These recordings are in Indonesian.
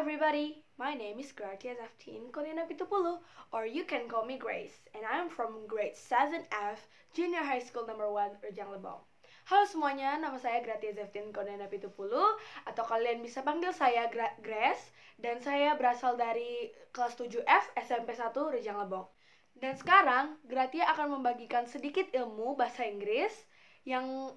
everybody, my name is Gratia Zaftin Kolina Pitupulu, or you can call me Grace, and I'm from grade 7F, Junior High School number 1, Rejang Lebong. Halo semuanya, nama saya Gratia Zaftin Kolina Pitupulu, atau kalian bisa panggil saya Grace, dan saya berasal dari kelas 7F SMP 1 Rejang Lebong. Dan sekarang, Gratia akan membagikan sedikit ilmu bahasa Inggris yang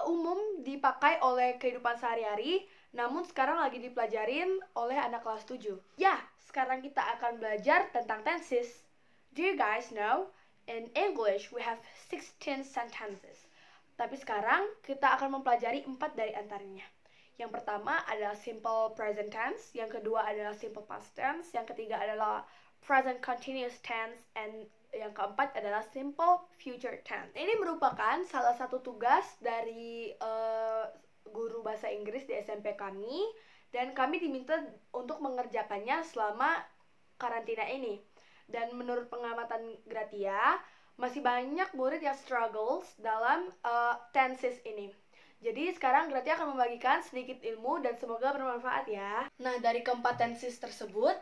umum dipakai oleh kehidupan sehari-hari, namun sekarang lagi dipelajarin oleh anak kelas 7. Ya, sekarang kita akan belajar tentang tenses. Do you guys know? In English, we have 16 sentences. Tapi sekarang kita akan mempelajari 4 dari antaranya. Yang pertama adalah simple present tense, yang kedua adalah simple past tense, yang ketiga adalah present continuous tense, and yang keempat adalah simple future tense. Ini merupakan salah satu tugas dari guru bahasa Inggris di SMP kami, dan kami diminta untuk mengerjakannya selama karantina ini. Dan menurut pengamatan Gratia, masih banyak murid yang struggles dalam tenses ini. Jadi sekarang Gratia akan membagikan sedikit ilmu dan semoga bermanfaat ya. Nah, dari keempat tenses tersebut,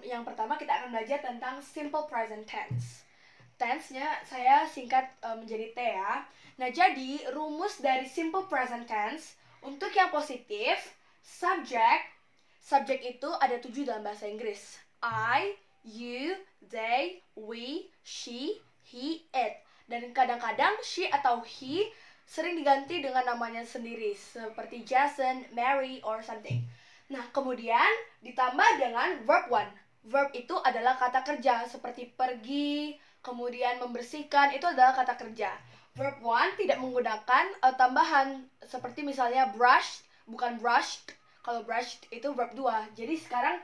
yang pertama kita akan belajar tentang simple present tense. Tense-nya saya singkat menjadi T ya. Nah, jadi rumus dari simple present tense untuk yang positif, subject itu ada 7 dalam bahasa Inggris. I, you, they, we, she, he, it. Dan kadang-kadang she atau he sering diganti dengan namanya sendiri, seperti Jason, Mary, or something. Nah, kemudian ditambah dengan verb one. Verb itu adalah kata kerja, seperti pergi, kemudian membersihkan, itu adalah kata kerja. Verb one tidak menggunakan tambahan, seperti misalnya brush, bukan brushed. Kalau brushed itu verb 2. Jadi sekarang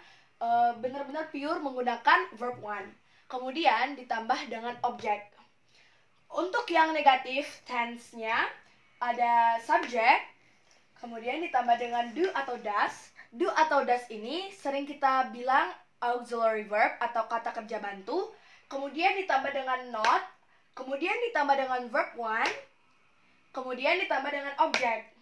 benar-benar pure menggunakan verb one. Kemudian ditambah dengan object. Untuk yang negatif tense-nya ada subject, kemudian ditambah dengan do atau does. Do atau does ini sering kita bilang auxiliary verb atau kata kerja bantu. Kemudian ditambah dengan not, kemudian ditambah dengan verb one, kemudian ditambah dengan object.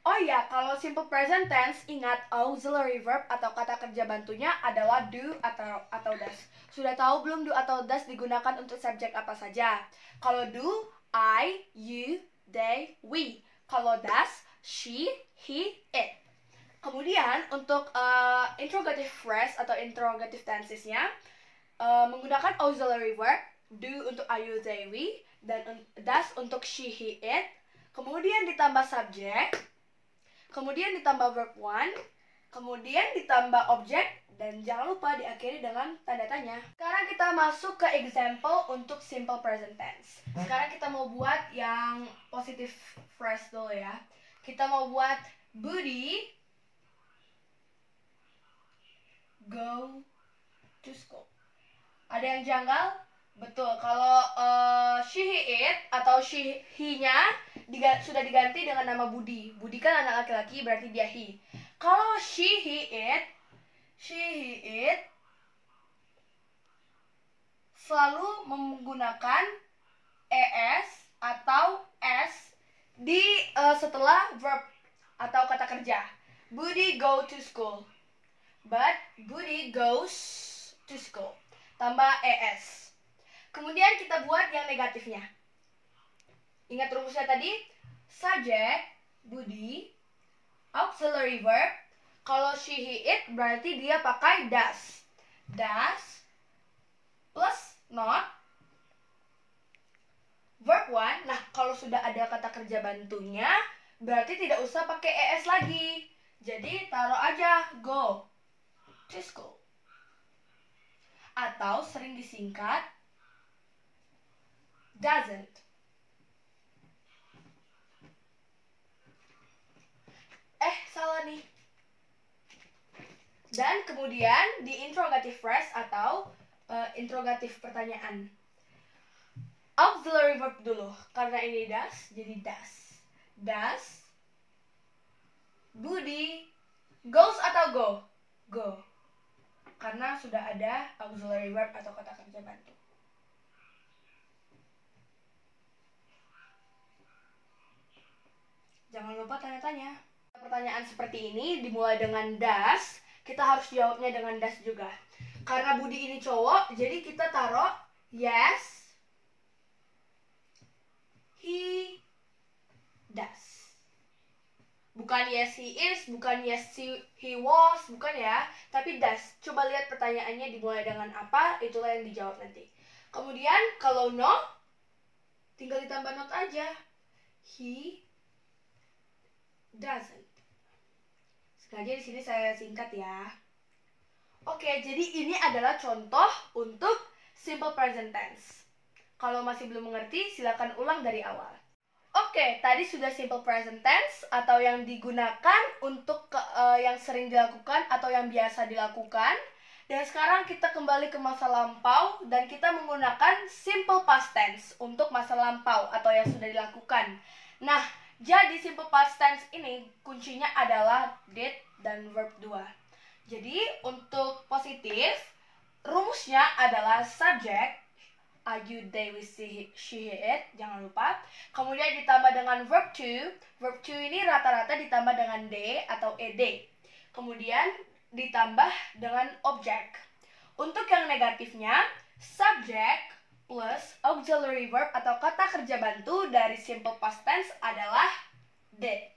Oh ya, kalau simple present tense, ingat auxiliary verb atau kata kerja bantunya adalah do atau does. Sudah tahu belum do atau does digunakan untuk subjek apa saja? Kalau do, I, you, they, we. Kalau does, she, he, it. Kemudian untuk interrogative phrase atau interrogative tensesnya menggunakan auxiliary verb, do untuk I, you, they, we, dan does untuk she, he, it. Kemudian ditambah subject, kemudian ditambah verb one, kemudian ditambah object, dan jangan lupa diakhiri dengan tanda tanya. Sekarang kita masuk ke example untuk simple present tense. Sekarang kita mau buat yang positive phrase dulu ya. Kita mau buat Budi go to school. Ada yang janggal? Betul, kalau she, he, it atau she, he-nya sudah diganti dengan nama Budi. Budi kan anak laki-laki, berarti dia he. Kalau she, he, it selalu menggunakan es atau s di setelah verb atau kata kerja. Budi go to school. But Budi goes to school. Tambah es. Kemudian kita buat yang negatifnya. Ingat rumusnya tadi? Subject, Budi, auxiliary verb. Kalau she, he, it berarti dia pakai does. Does plus not. Verb one. Nah, kalau sudah ada kata kerja bantunya, berarti tidak usah pakai es lagi. Jadi taruh aja go to school. Atau sering disingkat doesn't. Salah nih. Dan kemudian di interrogative phrase atau interrogatif pertanyaan. Auxiliary verb dulu. Karena ini does, jadi does. Does Budi goes atau go? Go. Karena sudah ada auxiliary verb atau kata kerja bantu. Jangan lupa tanya-tanya. Pertanyaan seperti ini dimulai dengan does. kita harus jawabnya dengan does juga. Karena Budi ini cowok, jadi kita taruh yes, he does. Bukan yes he is, bukan yes he was, bukan ya, tapi does. Coba lihat pertanyaannya dimulai dengan apa, itulah yang dijawab nanti. Kemudian kalau no, tinggal ditambah not aja. He doesn't. Sengaja di sini saya singkat ya. Oke, jadi ini adalah contoh untuk simple present tense. Kalau masih belum mengerti, silakan ulang dari awal. Oke, tadi sudah simple present tense atau yang digunakan untuk yang sering dilakukan atau yang biasa dilakukan. Dan sekarang kita kembali ke masa lampau dan kita menggunakan simple past tense untuk masa lampau atau yang sudah dilakukan. Nah, jadi simple past tense ini kuncinya adalah did dan verb 2. Jadi untuk positif, rumusnya adalah subject, I, you, they, we, she, it, jangan lupa. Kemudian ditambah dengan verb 2. Verb 2 ini rata-rata ditambah dengan d atau ed. Kemudian ditambah dengan object. Untuk yang negatifnya, subject plus auxiliary verb atau kata kerja bantu dari simple past tense adalah did.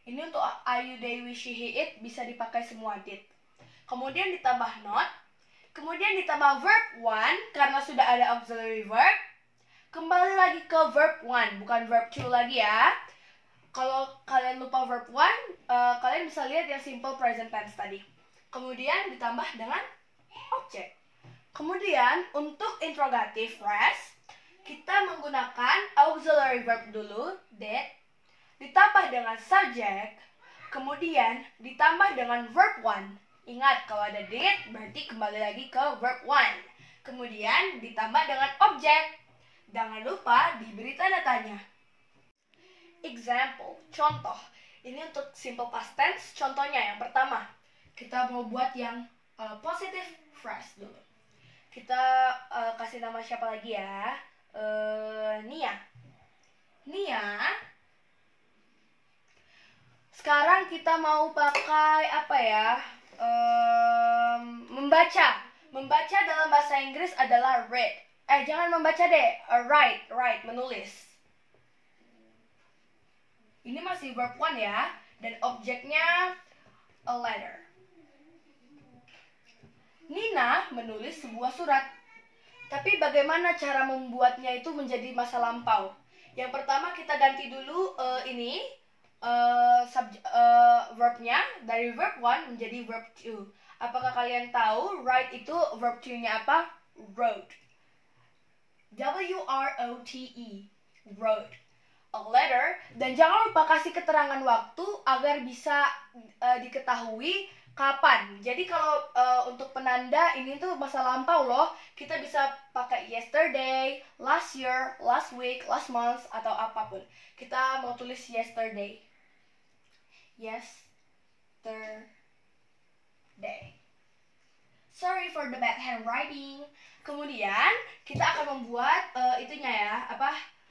Ini untuk I, you, they, we, she, it bisa dipakai semua did. Kemudian ditambah not. Kemudian ditambah verb 1 karena sudah ada auxiliary verb. Kembali lagi ke verb 1, bukan verb 2 lagi ya. Kalau kalian lupa verb 1, kalian bisa lihat yang simple present tense tadi. Kemudian ditambah dengan object. Kemudian untuk interrogative phrase, kita menggunakan auxiliary verb dulu, did, ditambah dengan subject, kemudian ditambah dengan verb 1. Ingat, kalau ada did, berarti kembali lagi ke verb 1. Kemudian ditambah dengan object. Jangan lupa diberi tanda tanya. Example, contoh. Ini untuk simple past tense. Contohnya yang pertama, kita mau buat yang positive phrase dulu. Kita kasih nama siapa lagi ya? Nia. Nia. Sekarang kita mau pakai apa ya? Membaca. Membaca dalam bahasa Inggris adalah read. Jangan membaca deh. Write, menulis. Ini masih verb 1 ya. Dan objeknya a letter. Nina menulis sebuah surat. Tapi bagaimana cara membuatnya itu menjadi masa lampau? Yang pertama kita ganti dulu verbnya dari verb 1 menjadi verb 2. Apakah kalian tahu write itu verb 2-nya apa? Wrote. W-R-O-T-E. Wrote. A letter. Dan jangan lupa kasih keterangan waktu agar bisa diketahui kapan. Jadi kalau untuk penanda ini tuh masa lampau loh. Kita bisa pakai yesterday, last year, last week, last month, atau apapun. Kita mau tulis yesterday. Yesterday. Sorry for the bad handwriting. Kemudian kita akan membuat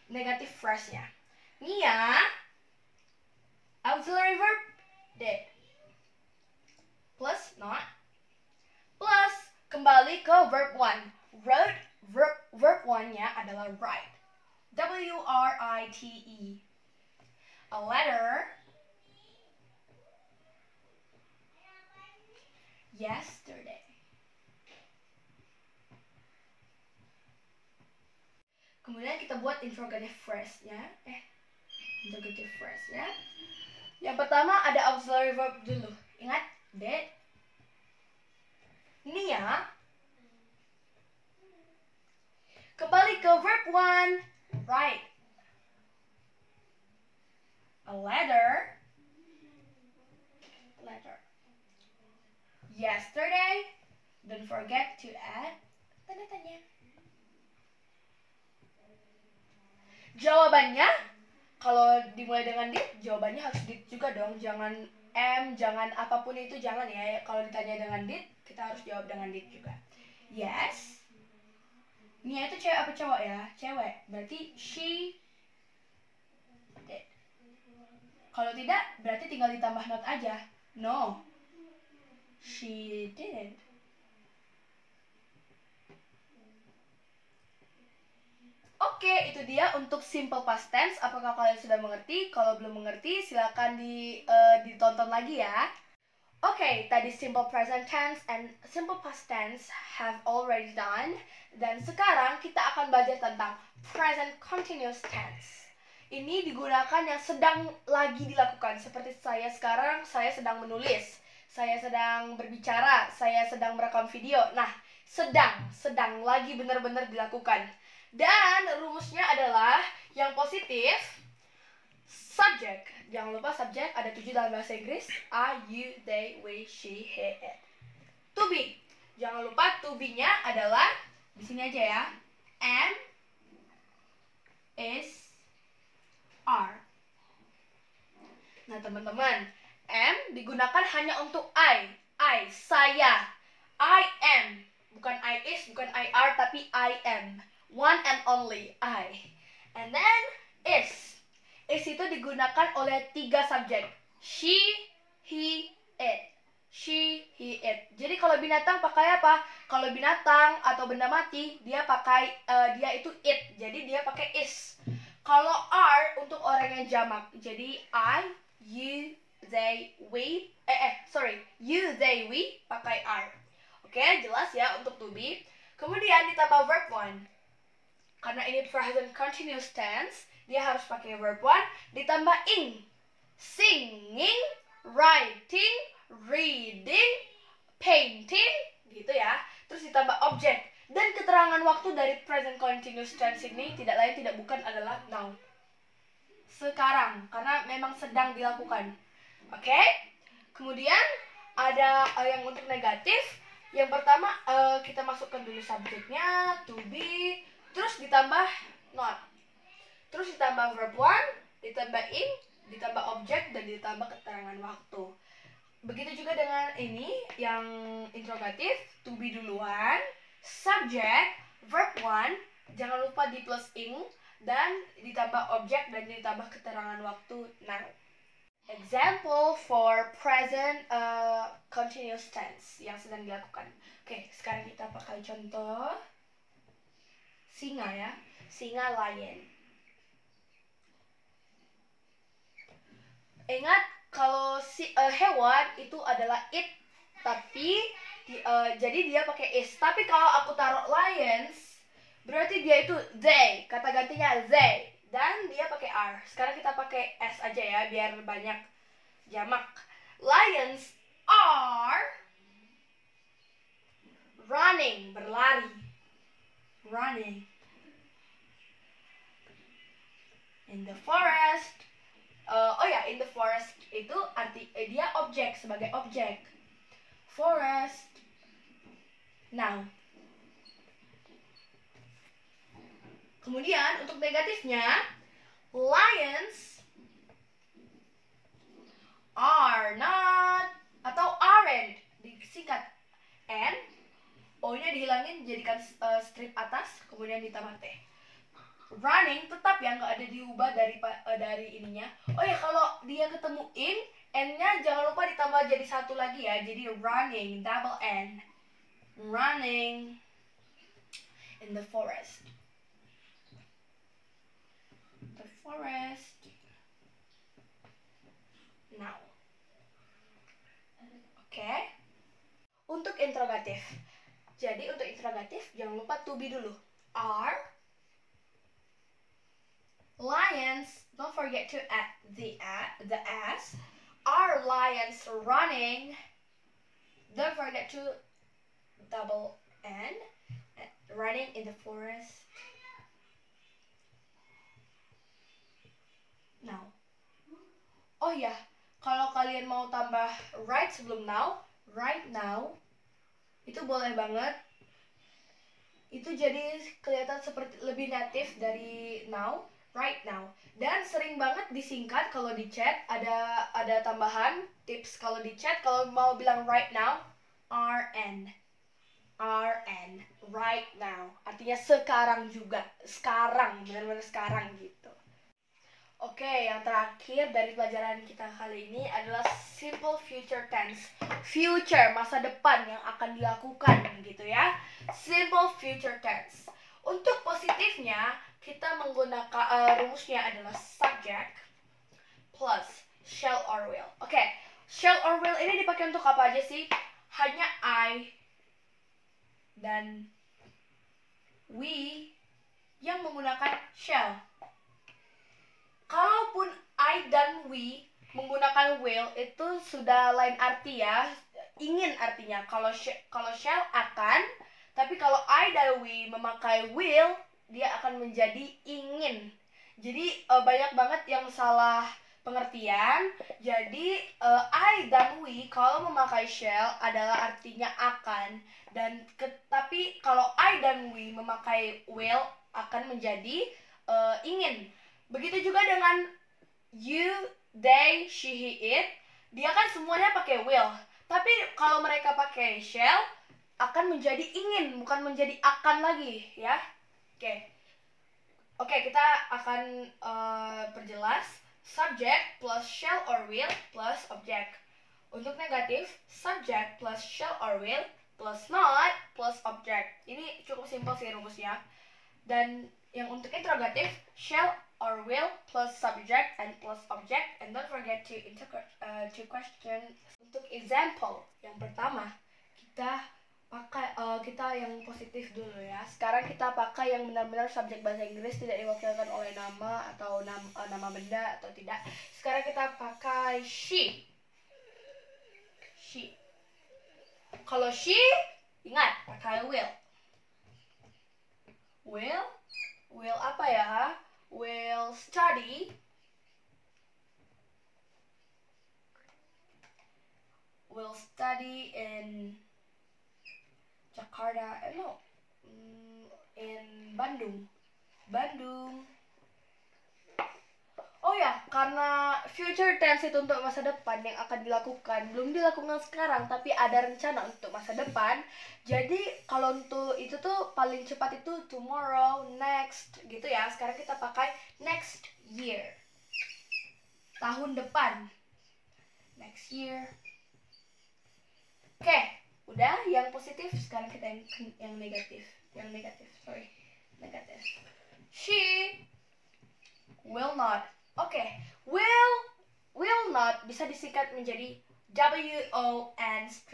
negative phrase-nya. Nia, auxiliary verb did, plus not, plus kembali ke verb 1. Wrote, verb 1-nya adalah write. W-R-I-T-E. A letter. Yesterday. Kemudian kita buat interrogative phrase-nya. Interrogative phrase ya. Yang pertama ada auxiliary verb dulu. Ingat, did. Nia. Kembali ke verb 1. Write. A letter. Yesterday. Don't forget to add tanda tanya. Jawabannya, kalau dimulai dengan did, jawabannya harus did juga dong. Jangan jangan apapun itu, jangan ya. Kalau ditanya dengan did, kita harus jawab dengan did juga. Yes. Nia itu cewek apa cowok ya? Cewek. Berarti she did. Kalau tidak, berarti tinggal ditambah not aja. No, she didn't. Oke, itu dia untuk simple past tense. Apakah kalian sudah mengerti? Kalau belum mengerti, silakan ditonton lagi ya. Oke, tadi simple present tense and simple past tense have already done. Dan sekarang kita akan belajar tentang present continuous tense. Ini digunakan yang sedang lagi dilakukan. Seperti saya sekarang, saya sedang menulis, saya sedang berbicara, saya sedang merekam video. Nah, sedang lagi benar-benar dilakukan. Dan rumusnya adalah yang positif, subject. Jangan lupa subject ada 7 dalam bahasa Inggris. I, you, they, we, she, he, it. To be. Jangan lupa to be-nya adalah di sini aja ya. Am, is, are. Nah, teman-teman, am digunakan hanya untuk I, saya. I am. Bukan I is, bukan I are, tapi I am. One and only I. And then is. Is itu digunakan oleh 3 subjek. She, he, it. She, he, it. Jadi kalau binatang pakai apa? Kalau binatang atau benda mati, dia pakai dia itu it. Jadi dia pakai is. Kalau are untuk orang yang jamak. Jadi I, you, they, we. You, they, we pakai are. Oke, jelas ya untuk to be. Kemudian ditambah verb one. Karena ini present continuous tense, dia harus pakai verb one ditambah ing. Singing, writing, reading, painting, gitu ya. Terus ditambah object. Dan keterangan waktu dari present continuous tense ini tidak lain tidak bukan adalah now. Sekarang, karena memang sedang dilakukan. Oke? Kemudian ada yang untuk negatif. Yang pertama kita masukkan dulu subjeknya, to be, terus ditambah not, terus ditambah verb one, ditambah ing, ditambah objek, dan ditambah keterangan waktu. Begitu juga dengan ini yang interrogatif, to be duluan, subject, verb one, jangan lupa di plus ing, dan ditambah objek dan ditambah keterangan waktu now. Example for present continuous tense yang sedang dilakukan. Oke, sekarang kita pakai contoh singa ya, singa, lion. Ingat kalau hewan itu adalah it, tapi jadi dia pakai is. Tapi kalau aku taruh lions, berarti dia itu they, kata gantinya they, dan dia pakai are. Sekarang kita pakai s aja ya, biar banyak jamak. Lions are running, berlari. Running. In the forest. In the forest itu arti dia objek, sebagai objek. Forest. Now. Kemudian untuk negatifnya, lions are not atau aren't, disingkat n, o-nya dihilangin jadikan strip atas, kemudian ditambah t. Running tetap ya, nggak ada diubah dari ininya. Oh ya, kalau dia ketemu in, n-nya jangan lupa ditambah jadi satu lagi ya, jadi running, double n. Running in the forest. The forest. Now. Oke. Untuk interrogatif. Jadi untuk interrogatif jangan lupa to be dulu. Are lions, don't forget to add the s. Are lions running? Don't forget to double n. Running in the forest. Now. Oh ya, kalau kalian mau tambah right sebelum now, right now, itu boleh banget. Itu jadi kelihatan seperti lebih native dari now, right now. Dan sering banget disingkat kalau di chat, ada tambahan tips kalau di chat, kalau mau bilang right now, RN. RN, right now. Artinya sekarang juga, sekarang, benar-benar sekarang gitu. Oke, yang terakhir dari pelajaran kita kali ini adalah simple future tense. Future, masa depan yang akan dilakukan gitu ya. Simple future tense. Untuk positifnya, kita menggunakan rumusnya adalah subject plus shall or will. Oke, shall or will ini dipakai untuk apa aja sih? Hanya I dan we yang menggunakan shall. Kalaupun I dan we menggunakan will itu sudah lain arti ya, ingin artinya. Kalau shall akan, tapi kalau I dan we memakai will, dia akan menjadi ingin. Jadi banyak banget yang salah pengertian. Jadi I dan we kalau memakai shall adalah artinya akan, dan tapi kalau I dan we memakai will akan menjadi ingin. Begitu juga dengan you, they, she, he, it. Dia kan semuanya pakai will. Tapi kalau mereka pakai shall akan menjadi ingin, bukan menjadi akan lagi ya. Oke, kita akan perjelas subject plus shall or will plus object. Untuk negatif, subject plus shall or will plus not plus object. Ini cukup simpel sih rumusnya. Dan yang untuk interrogatif, shall or will plus subject and plus object, and don't forget to question. Untuk example yang pertama, kita pakai kita yang positif dulu ya. Sekarang kita pakai yang benar-benar subjek bahasa Inggris, tidak diwakilkan oleh nama atau nama benda atau tidak. Sekarang kita pakai she. Kalau she, ingat pakai will. Will apa ya? Will study. Will study in Jakarta. In Bandung. Oh ya, karena future tense itu untuk masa depan yang akan dilakukan, belum dilakukan sekarang, tapi ada rencana untuk masa depan. Jadi kalau untuk itu tuh paling cepat itu tomorrow, next, gitu ya. Sekarang kita pakai next year, tahun depan, next year. Oke, udah yang positif. Sekarang kita yang negatif. Negatif. She will not. Oke, will not bisa disingkat menjadi W-O-N-T.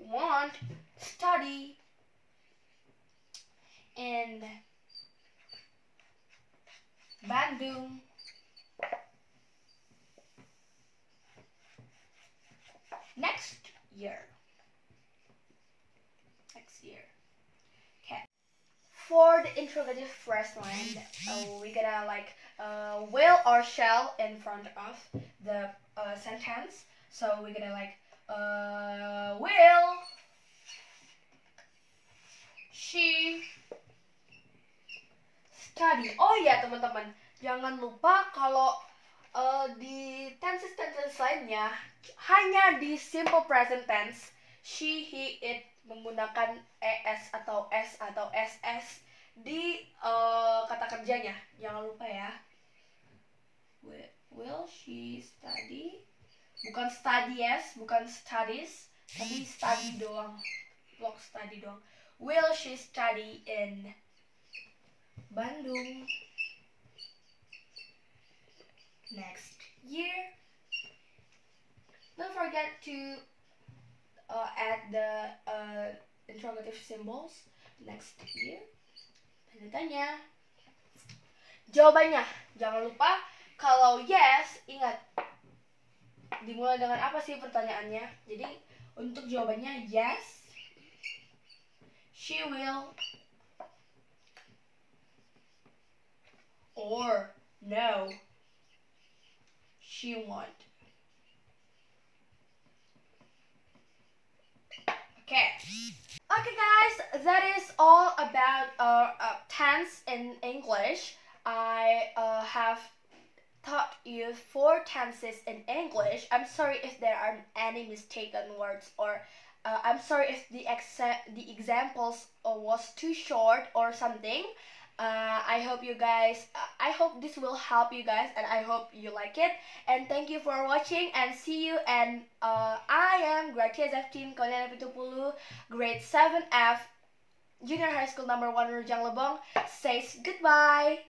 Won't study in Bandung next year. Okay. For the interrogative first line, we're gonna will or shall in front of the sentence. So we're gonna will she study. Oh ya teman-teman, jangan lupa kalau di tenses lainnya hanya di simple present tense she, he, it menggunakan es atau s atau ss di kata kerjanya. Jangan lupa ya. Will she study? Bukan studies, bukan studies, tapi study doang. Block study doang. Will she study in Bandung next year? Don't forget to add the interrogative symbols next year. Tanya-tanya. Jawabannya, jangan lupa kalau yes, ingat dimulai dengan apa sih pertanyaannya. Jadi untuk jawabannya yes, she will, or no, she won't. Okay guys, that is all about tense in English. I have taught you 4 tenses in English. I'm sorry if there are any mistaken words, or I'm sorry if the examples was too short or something. I hope you guys, I hope this will help you guys, and I hope you like it. And thank you for watching, and see you. And I am Gratia Zeftin Kalian Pitupulu, grade 7F, Junior High School number 1 Rujang Lebong, says goodbye.